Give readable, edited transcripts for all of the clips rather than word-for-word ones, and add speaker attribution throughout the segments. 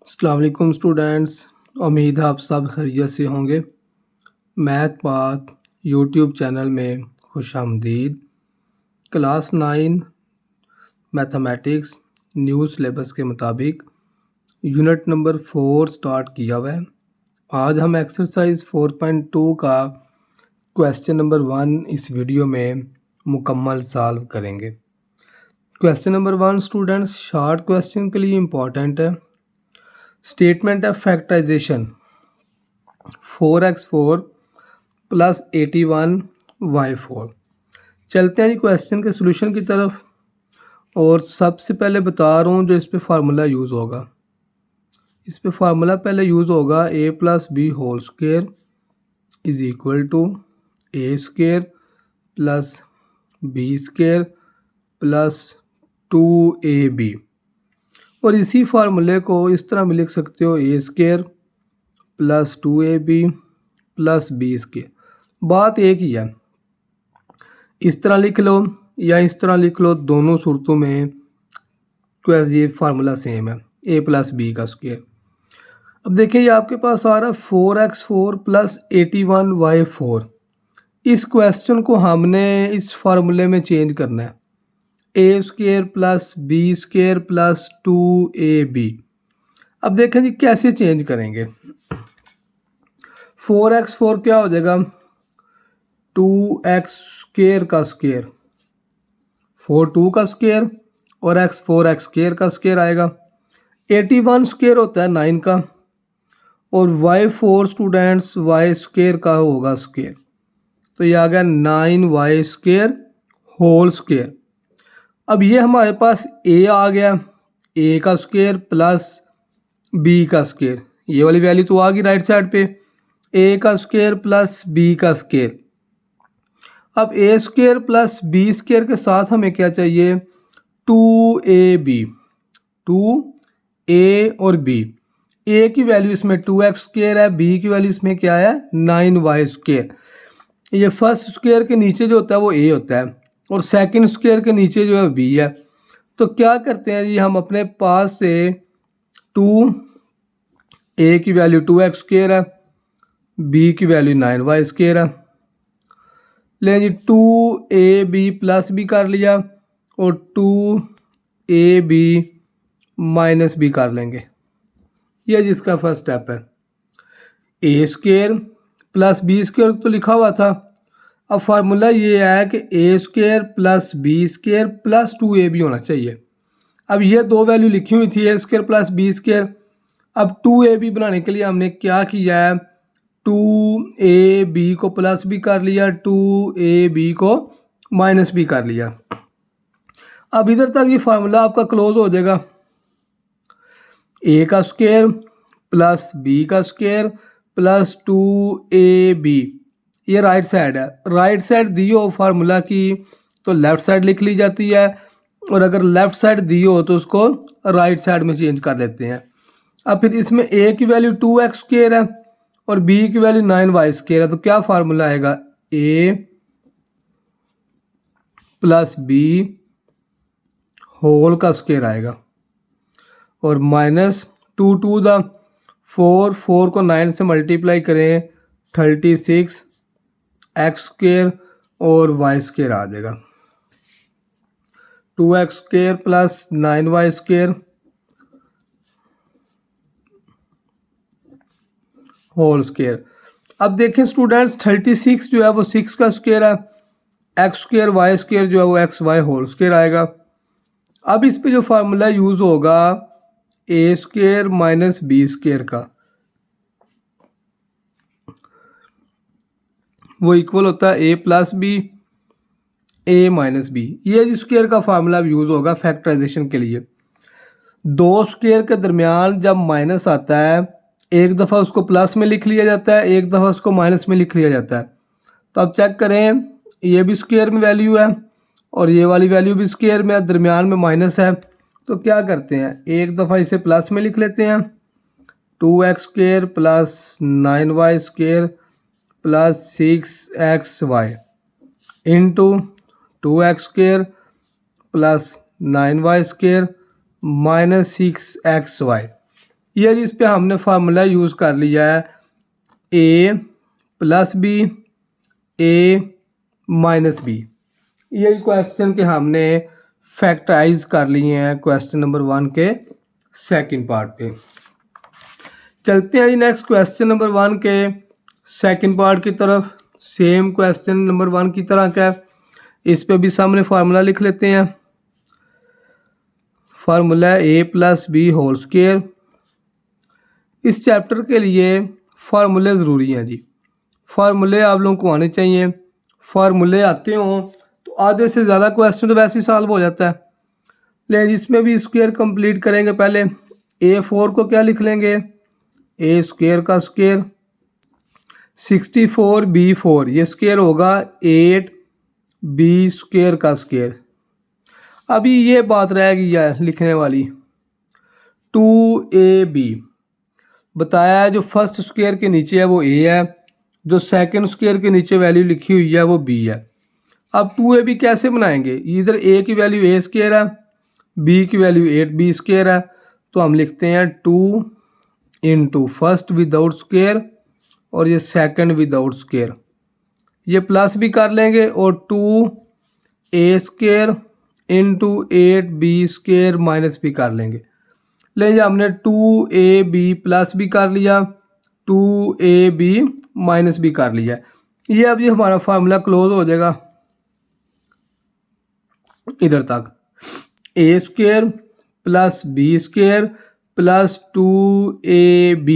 Speaker 1: अस्सलाम वालेकुम स्टूडेंट्स। उम्मीद है आप सब खैरियत से होंगे। मैथ पाथ यूट्यूब चैनल में खुशामदीद। क्लास 9 मैथमेटिक्स न्यू सिलेबस के मुताबिक यूनिट नंबर 4 स्टार्ट किया हुआ है। आज हम एक्सरसाइज 4.2 का क्वेश्चन नंबर 1 इस वीडियो में मुकम्मल सॉल्व करेंगे। Question number 1 students short question के लिए इम्पॉर्टेंट है। Statement of factorisation 4x4 plus 81y4। चलते हैं जी क्वेश्चन के सोल्यूशन की तरफ। और सबसे पहले बता रहा हूँ जो इस पे फार्मूला यूज़ होगा। इस पे फार्मूला पहले यूज़ होगा a plus b whole square is equal to a square plus b square plus 2ab। और इसी फार्मूले को इस तरह में लिख सकते हो a square plus 2ab plus b square. बात एक ही है, इस तरह लिख लो या इस तरह लिख लो, दोनों सूरतों में ये फार्मूला सेम है, ए प्लस बी का स्क्वेयर। अब देखिए ये आपके पास आ रहा है 4x4 प्लस 81y4। इस क्वेश्चन को हमने इस फार्मूले में चेंज करना है, a square plus b square plus 2ab। अब देखें जी कैसे चेंज करेंगे। 4x4 क्या हो जाएगा, 2x स्क्वेयर का स्क्वेयर, 4 2 का स्क्वेयर और x 4x स्क्वेयर का स्क्वेयर आएगा। 81 स्क्वेयर होता है 9 का और y4 स्टूडेंट्स y स्क्वेयर का होगा स्क्वेयर, तो ये आ गया 9y स्क्वेयर होल स्क्वेयर। अब ये हमारे पास a आ गया, a का स्क्वेयर प्लस b का स्क्वेयर, ये वाली वैल्यू तो आ गई राइट साइड पे, a का स्क्वेयर प्लस b का स्क्वेयर। अब ए स्क्वेयर प्लस बी स्क्वेयर के साथ हमें क्या चाहिए, 2ab, 2a और b। a की वैल्यू इसमें 2x स्क्वेयर है, b की वैल्यू इसमें क्या है 9y स्क्वेयर। ये फर्स्ट स्क्वेयर के नीचे जो होता है वो a होता है और सेकंड स्क्वेयर के नीचे जो है b है। तो क्या करते हैं जी, हम अपने पास से 2a की वैल्यू 2x स्क्वेयर है, b की वैल्यू 9y स्क्वेयर है। ले जी 2ab प्लस भी कर लिया और 2ab माइनस भी कर लेंगे, यह जिसका फर्स्ट स्टेप है। A square plus b square तो लिखा हुआ था, अब फार्मूला ये है कि a square plus b square plus 2ab होना चाहिए। अब ये दो वैल्यू लिखी हुई थी, ए स्क्वेयर प्लस बी स्क्वेयर। अब 2ab बनाने के लिए हमने क्या किया है, 2ab को प्लस भी कर लिया, 2ab को माइनस भी कर लिया। अब इधर तक ये फार्मूला आपका क्लोज हो जाएगा, a का स्क्वायर प्लस b का स्क्वायर प्लस 2ab। ये राइट साइड है, राइट साइड दी हो फार्मूला की तो लेफ्ट साइड लिख ली जाती है, और अगर लेफ्ट साइड दी हो तो उसको राइट साइड में चेंज कर लेते हैं। अब फिर इसमें a की वैल्यू 2x स्क्वायर है और b की वैल्यू 9y स्क्वायर है, तो क्या फार्मूला आएगा, a प्लस बी होल का स्क्वायर आएगा और माइनस 2 2 द 4, 4 को 9 से मल्टीप्लाई करें 36 एक्स स्क्वायर और वाई स्क्वायर आ जाएगा, 2x square plus 9y square whole square. अब देखें स्टूडेंट्स 36 जो है वो 6 का स्क्वायर है, एक्स स्क्वायर वाई स्क्वायर जो है वो एक्स वाई होल स्क्वायर आएगा। अब इस पे जो फार्मूला यूज़ होगा ए स्क्वायर माइनस बी स्क्वायर का, वो इक्वल होता है ए प्लस बी ए माइनस बी। ये स्क्वायर का फार्मूला यूज़ होगा फैक्टराइजेशन के लिए। दो स्क्वायर के दरमियान जब माइनस आता है, एक दफ़ा उसको प्लस में लिख लिया जाता है, एक दफ़ा उसको माइनस में लिख लिया जाता है। तो अब चेक करें, ये भी स्क्वायर में वैल्यू है और ये वाली वैल्यू भी स्क्वायर में, दरमियान में माइनस है। तो क्या करते हैं, एक दफ़ा इसे प्लस में लिख लेते हैं, 2x square plus 9y square plus 6xy into 2x square plus 9y square minus 6xy। ये जी इस पे हमने फार्मूला यूज़ कर लिया है a plus b a minus b. ये क्वेश्चन के हमने फैक्टराइज कर लिए हैं क्वेश्चन नंबर 1 के सेकंड पार्ट पे। चलते हैं जी नेक्स्ट क्वेश्चन नंबर 1 के सेकंड पार्ट की तरफ। सेम क्वेश्चन नंबर 1 की तरह का है, इस पे भी सामने फार्मूला लिख लेते हैं। Formula a plus b whole square. इस चैप्टर के लिए फार्मूले ज़रूरी हैं जी, फार्मूले आप लोगों को आने चाहिए। फार्मूले आते हों तो आधे से ज़्यादा क्वेश्चन तो वैसे ही सॉल्व हो जाता है। लेकिन इसमें भी स्क्वायर कंप्लीट करेंगे। पहले a4 को क्या लिख लेंगे, a स्क्वायर का स्क्वायर 64 b4, ये स्क्वायर होगा 8 b स्क्वायर का स्क्वायर। अभी ये बात रह गई है लिखने वाली 2ab। बताया है जो फर्स्ट स्क्वायर के नीचे है वो a है, जो सेकंड स्क्वायर के नीचे वैल्यू लिखी हुई है वो b है। अब 2ab कैसे बनाएंगे, इधर a की वैल्यू a स्क्वायर है, b की वैल्यू 8b स्क्वायर है, तो हम लिखते हैं 2 इंटू फर्स्ट विदाउट स्क्वायर और ये सेकंड विदाउट स्क्वायर, ये प्लस भी कर लेंगे और 2a square into 8b square minus भी कर लेंगे। ले हमने 2ab प्लस भी कर लिया, 2ab माइनस भी कर लिया। ये अब ये हमारा फार्मूला क्लोज हो जाएगा इधर तक, a square plus b square plus 2ab।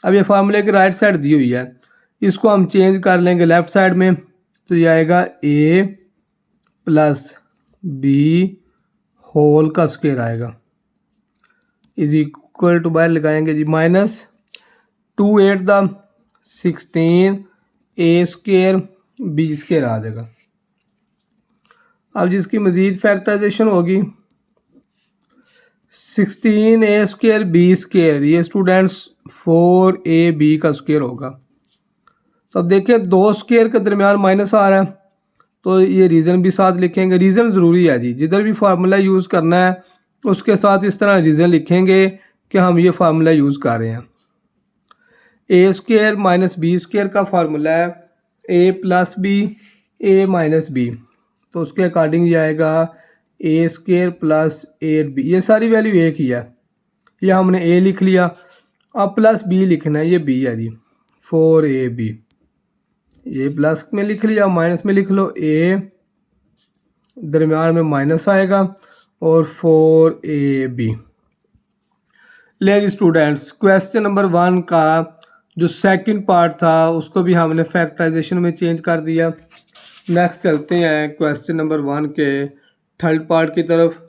Speaker 1: अब ये फार्मूले की राइट साइड दी हुई है, इसको हम चेंज कर लेंगे लेफ्ट साइड में, तो ये आएगा a प्लस b होल का स्क्वायर आएगा इज इक्वल टू बाहर लगाएंगे जी माइनस 2 8 द 16 a स्क्वायर b स्क्वायर आ जाएगा। अब जिसकी मज़ीद फैक्टराइजेशन होगी 16 a स्क्वायर b स्क्वायर, ये स्टूडेंट्स 4ab का स्क्वायर होगा। तो अब देखिए दो स्क्वायर के दरमियान माइनस आ रहा है, तो ये रीज़न भी साथ लिखेंगे। रीज़न ज़रूरी है जी, जिधर भी फार्मूला यूज़ करना है उसके साथ इस तरह रीज़न लिखेंगे कि हम ये फार्मूला यूज़ कर रहे हैं। a square minus b square का फार्मूला है a plus b a minus b, तो उसके अकॉर्डिंग ये आएगा a स्क्वायर प्लस 8b। ये सारी वैल्यू एक ही है, ये हमने a लिख लिया, अब प्लस b लिखना है, ये b है जी 4ab। ये प्लस में लिख लिया, माइनस में लिख लो, a दरमियान में माइनस आएगा और 4ab। लेकिन स्टूडेंट्स क्वेश्चन नंबर 1 का जो सेकंड पार्ट था उसको भी हमने फैक्टराइजेशन में चेंज कर दिया। नेक्स्ट चलते हैं क्वेश्चन नंबर 1 के थर्ड पार्ट की तरफ।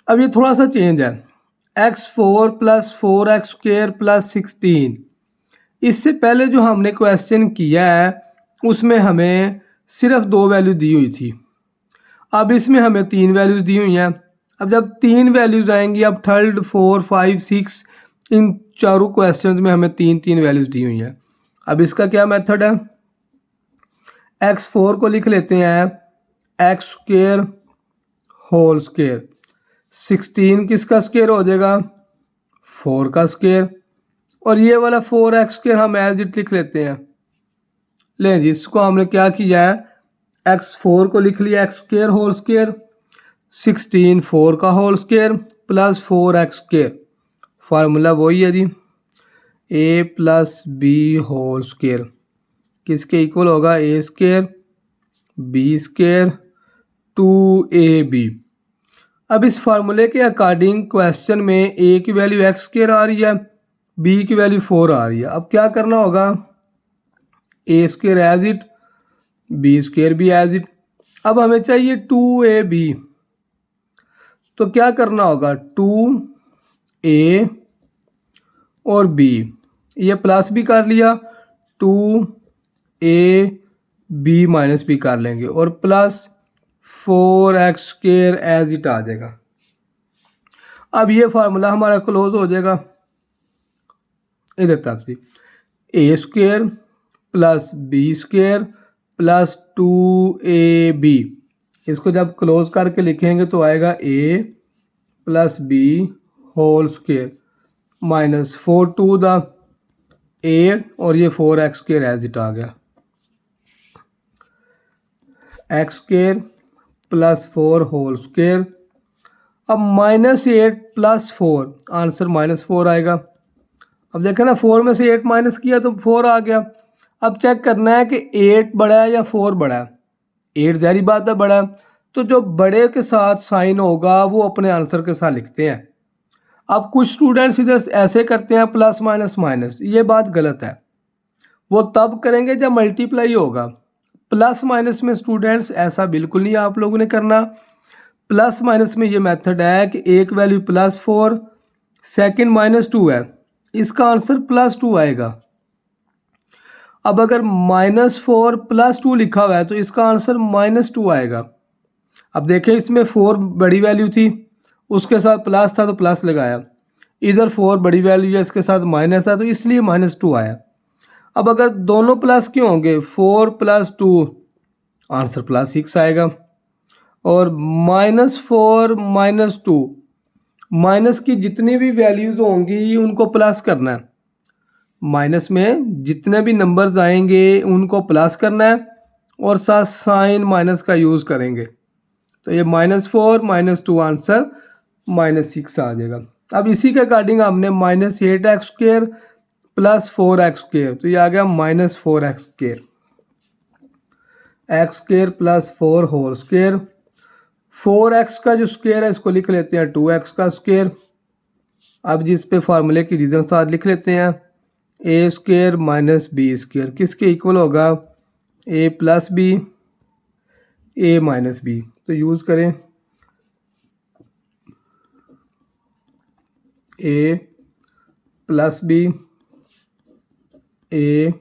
Speaker 1: अब ये थोड़ा सा चेंज है, x4 plus 4x square plus 16। इससे पहले जो हमने क्वेश्चन किया है उसमें हमें सिर्फ 2 वैल्यू दी हुई थी, अब इसमें हमें 3 वैल्यूज़ दी हुई हैं। अब जब 3 वैल्यूज़ आएंगी, अब थर्ड 4 5 6 इन चारों क्वेश्चन में हमें 3 वैल्यूज़ दी हुई हैं। अब इसका क्या मेथड है, x4 को लिख लेते हैं x स्क्वायर होल स्क्वायर, 16 किसका स्क्वायर हो जाएगा 4 का स्क्वायर, और ये वाला 4x स्क्वायर हम एज इट लिख लेते हैं। लें जी इसको हमने क्या किया है, x4 को लिख लिया x स्क्वायर होल स्क्वायर, 16 4 का whole square plus 4x square, formula वही है जी a plus b whole square किसके इक्वल होगा a square b square 2ab। अब इस फार्मूले के अकॉर्डिंग क्वेश्चन में a की वैल्यू x स्क्वायर आ रही है, b की वैल्यू 4 आ रही है। अब क्या करना होगा, a square as it, b square भी एज इट। अब हमें चाहिए 2ab, तो क्या करना होगा 2a और b, ये प्लस भी कर लिया, 2a b माइनस भी कर लेंगे और plus 4x square as it आ जाएगा। अब ये फार्मूला हमारा क्लोज हो जाएगा इधर तक भी, a square plus b square plus 2ab। इसको जब क्लोज करके लिखेंगे तो आएगा a plus b whole square minus 4 to the 8 और ये 4x² एज इट आ गया, x² प्लस 4 होल स्क्वेयर। अब -8 प्लस 4, आंसर -4 आएगा। अब देखें ना, 4 में से 8 माइनस किया तो 4 आ गया। अब चेक करना है कि 8 बड़ा है या 4 बड़ा है। 8 ज़ाहिर बात है बड़ा है, तो जो बड़े के साथ साइन होगा वो अपने आंसर के साथ लिखते हैं। अब कुछ स्टूडेंट्स इधर ऐसे करते हैं प्लस माइनस माइनस, ये बात गलत है। वो तब करेंगे जब मल्टीप्लाई होगा। प्लस माइनस में स्टूडेंट्स ऐसा बिल्कुल नहीं आप लोगों ने करना। प्लस माइनस में ये मेथड है कि एक वैल्यू +4, सेकंड -2 है, इसका आंसर +2 आएगा। अब अगर -4 +2 लिखा हुआ है तो इसका आंसर -2 आएगा। अब देखें, इसमें 4 बड़ी वैल्यू थी, उसके साथ प्लस था तो प्लस लगाया, इधर 4 बड़ी वैल्यू है, इसके साथ माइनस है तो इसलिए -2 आया। अब अगर दोनों प्लस क्यों होंगे, 4 + 2 आंसर +6 आएगा। और -4 -2 माइनस की जितनी भी वैल्यूज़ होंगी उनको प्लस करना है। माइनस में जितने भी नंबर्स आएंगे उनको प्लस करना है और साथ साइन माइनस का यूज़ करेंगे। तो ये -4 -2 आंसर -6 आ जाएगा। अब इसी के अकॉर्डिंग हमने -8x² प्लस 4x², तो ये आ गया -4x², x² plus 4 whole square. 4x का जो स्क्वेयर है इसको लिख लेते हैं 2x का स्क्वेयर। अब जिस पे फार्मूले की रीजन साथ लिख लेते हैं, a² माइनस b², किसके इक्वल होगा, a + b a - b। तो यूज़ करें a + b a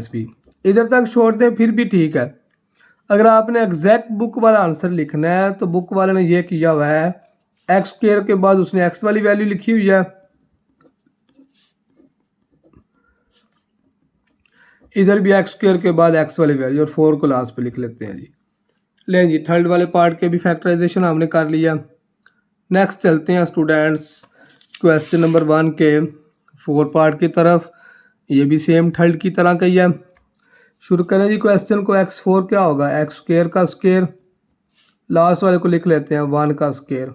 Speaker 1: - b। इधर तक छोड़ दें फिर भी ठीक है। अगर आपने एग्जैक्ट बुक वाला आंसर लिखना है तो बुक वाले ने यह किया हुआ है, x² के बाद उसने x वाली वैल्यू लिखी हुई है, इधर भी x² के बाद x वाली वैल्यू और 4 को लास्ट पे लिख लेते हैं जी। लें जी, थर्ड वाले पार्ट के भी फैक्टराइजेशन हमने कर लिया। नेक्स्ट चलते हैं स्टूडेंट्स क्वेश्चन नंबर 1 के 4 पार्ट की तरफ। ये भी सेम थर्ड की तरह का ही है। शुरू करें जी क्वेश्चन को। x4 क्या होगा, x² का स्क्वायर, लास्ट वाले को लिख लेते हैं 1 का स्क्वायर,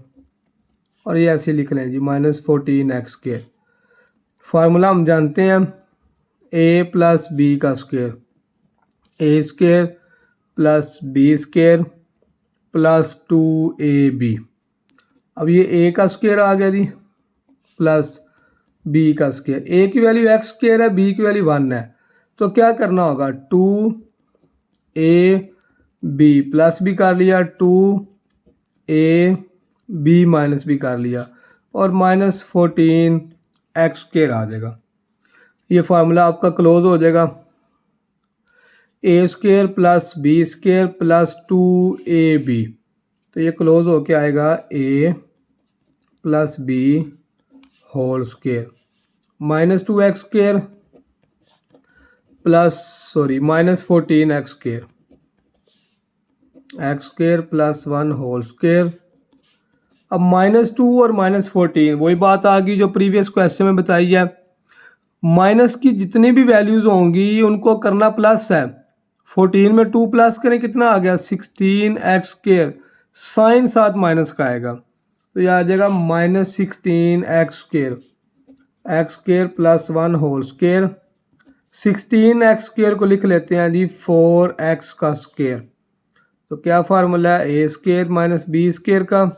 Speaker 1: और ये ऐसे लिख लें जी -14x²। फार्मूला हम जानते हैं, a + b का स्क्वायर, a² + b² + 2ab। अब ये a का स्क्वायर आ गया जी प्लस b का स्क्वायर। a की वैल्यू x² है, b की वैल्यू 1 है, तो क्या करना होगा, 2ab प्लस भी कर लिया, 2ab - भी कर लिया, और -14x² आ जाएगा। ये फार्मूला आपका क्लोज हो जाएगा। a² + b² + 2ab, तो ये क्लोज होके आएगा a + b whole square -2x² plus -14x² x² + 1 whole square. अब -2 और -14 वही बात आ गई जो प्रीवियस क्वेश्चन में बताई है। माइनस की जितनी भी वैल्यूज़ होंगी उनको करना प्लस है। 14 में 2 प्लस करें, कितना आ गया, 16x², साइन साथ माइनस का आएगा, तो यह आ जाएगा -16x², x² + 1 whole square. 16x² को लिख लेते हैं जी 4x का स्क्वायर। तो क्या फार्मूला है, a² - b² का,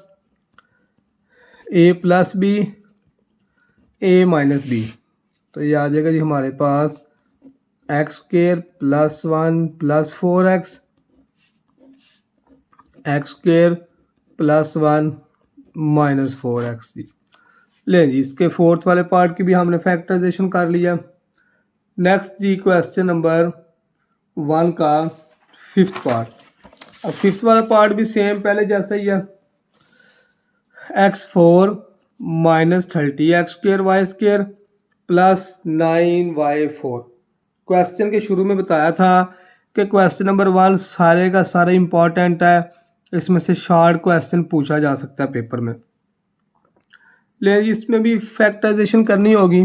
Speaker 1: a + b a - b। तो ये आ जाएगा जी हमारे पास x² + 1 + 4x, x² + 1 - 4x जी। ले जी, इसके फोर्थ वाले पार्ट की भी हमने फैक्टराइजेशन कर लिया। नेक्स्ट जी क्वेश्चन नंबर 1 का 5th पार्ट। अब 5th वाला पार्ट भी सेम पहले जैसा ही है, x4 - 30x² y² + 9y4। Question के शुरू में बताया था कि क्वेश्चन नंबर 1 सारे का सारा इम्पॉर्टेंट है, इसमें से शॉर्ट क्वेश्चन पूछा जा सकता है पेपर में। ले इसमें भी फैक्टराइजेशन करनी होगी।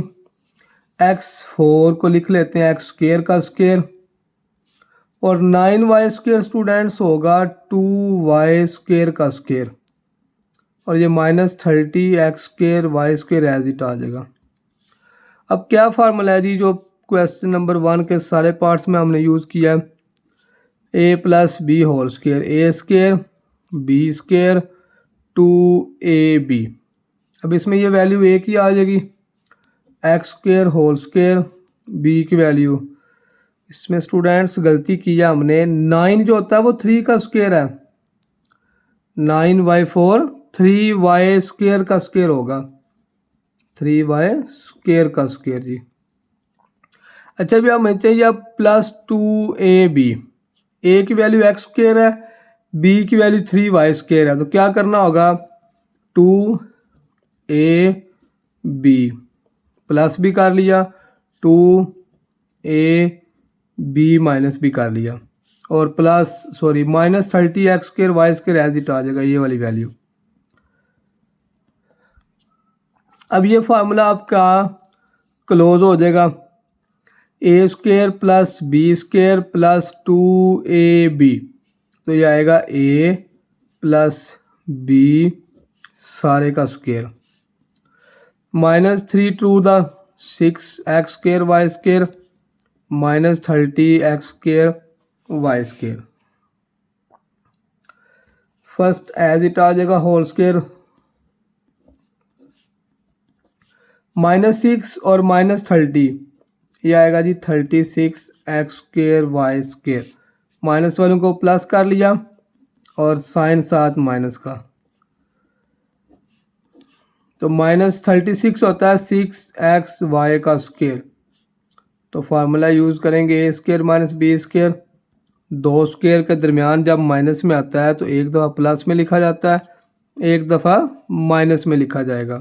Speaker 1: x4 को लिख लेते हैं एक्स स्क्र का स्क्र, और 9y स्क्र स्टूडेंट्स होगा 2y स्क्र का स्क्र, और ये -30 x² y² एज इट आ जाएगा। अब क्या फार्मूला है जी जो क्वेश्चन नंबर 1 के सारे पार्ट्स में हमने यूज़ किया है? a + b whole square, a² b² 2ab। अब इसमें ये वैल्यू a की आ जाएगी, x² होल स्क्र, b की वैल्यू, इसमें स्टूडेंट्स गलती की है हमने, 9 जो होता है वो 3 का स्क्र है, 9y4 3y स्क्र का स्क्र होगा, 3y स्क्र का स्क्र जी। अच्छा भी हमें चाहिए अब +2ab, a की वैल्यू x² है, b की वैल्यू 3y स्क्र है, तो क्या करना होगा 2ab प्लस भी कर लिया, 2ab माइनस भी कर लिया, और -30 x² y² एज इट आ जाएगा ये वाली वैल्यू। अब ये फार्मूला आपका क्लोज हो जाएगा, a² + b² + 2ab, तो ये आएगा a + b सारे का square, -3 × 6 x² y² -30 x² y²। First as it आ जाएगा होल स्क्वायर, -6 और -30, ये आएगा जी 36 x² y², माइनस वालों को प्लस कर लिया और साइन साथ माइनस का, तो -36 होता है 6xy का स्क्वायर, तो फार्मूला यूज़ करेंगे a² - b², दो स्क्वायर के दरमियान जब माइनस में आता है तो एक दफ़ा प्लस में लिखा जाता है, एक दफ़ा माइनस में लिखा जाएगा,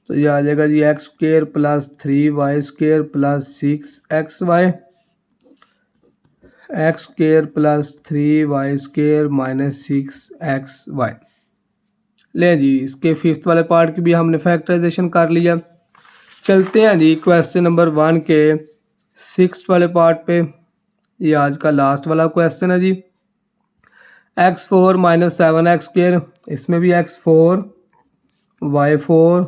Speaker 1: तो ये आ जाएगा जी x² + 3y² + 6xy, x² + 3y² - 6xy। ले जी इसके फिफ्थ वाले पार्ट की भी हमने फैक्टराइजेशन कर लिया। चलते हैं जी क्वेश्चन नंबर 1 के सिक्स्थ वाले पार्ट पे, ये आज का लास्ट वाला क्वेश्चन है जी। x4 - 7x², इसमें भी x4 y4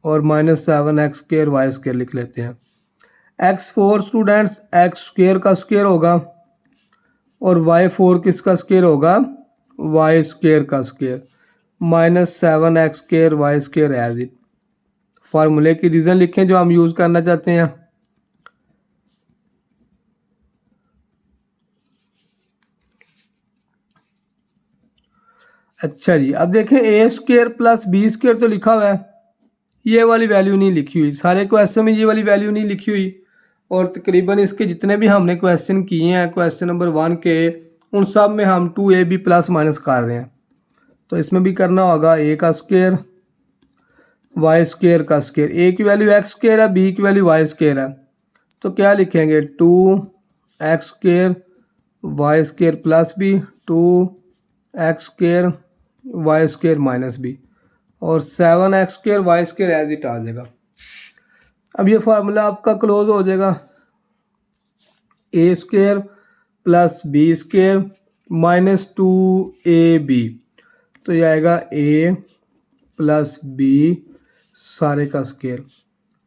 Speaker 1: और -7x² y² लिख लेते हैं। x4 स्टूडेंट्स x² का स्क्वायर होगा और y4 किसका स्क्वायर होगा, y² का square, -7x² y² as it. फार्मूले की रीज़न लिखें जो हम यूज़ करना चाहते हैं। अच्छा जी, अब देखें a² + b² तो लिखा हुआ है, ये वाली वैल्यू नहीं लिखी हुई, सारे क्वेश्चन में ये वाली वैल्यू नहीं लिखी हुई, और तकरीबन इसके जितने भी हमने क्वेश्चन किए हैं क्वेश्चन नंबर 1 के, उन सब में हम 2ab प्लस माइनस कर रहे हैं, तो इसमें भी करना होगा a का स्क्वायर y² का स्क्वायर, a की वैल्यू x² है, b की वैल्यू y² है, तो क्या लिखेंगे 2x² y² plus b, 2x² y² minus b, और 7x² y² एज इट आ जाएगा। अब ये फार्मूला आपका क्लोज हो जाएगा, a² + b² -2ab, तो ये आएगा a + b सारे का square,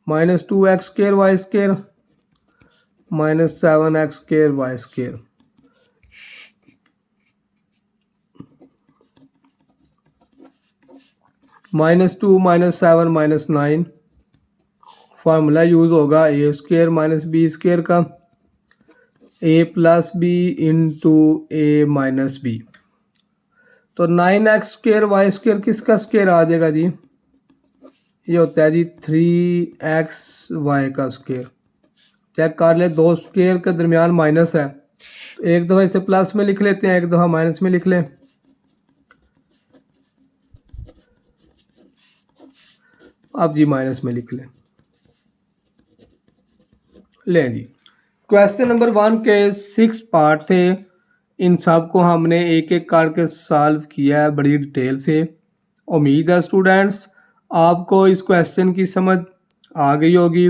Speaker 1: -2x² y² -7x² y², -2 - 7 - 9, formula use होगा a² - b² का, a + b × a - b, तो 9x² y² किसका स्क्वायर आ जाएगा जी, ये होता है जी 3xy का स्क्वायर। चेक कर ले, दो स्क्वायर के दरमियान माइनस है, तो एक दफ़ा इसे प्लस में लिख लेते हैं, एक दफ़ा माइनस में लिख लें। अब जी माइनस में लिख लें जी। क्वेश्चन नंबर 1 के 6 पार्ट थे, इन सब को हमने एक एक करके सॉल्व किया है बड़ी डिटेल से। उम्मीद है स्टूडेंट्स आपको इस क्वेश्चन की समझ आ गई होगी।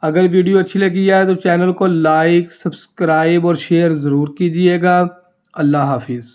Speaker 1: अगर वीडियो अच्छी लगी है तो चैनल को लाइक, सब्सक्राइब और शेयर ज़रूर कीजिएगा। अल्लाह हाफिज़।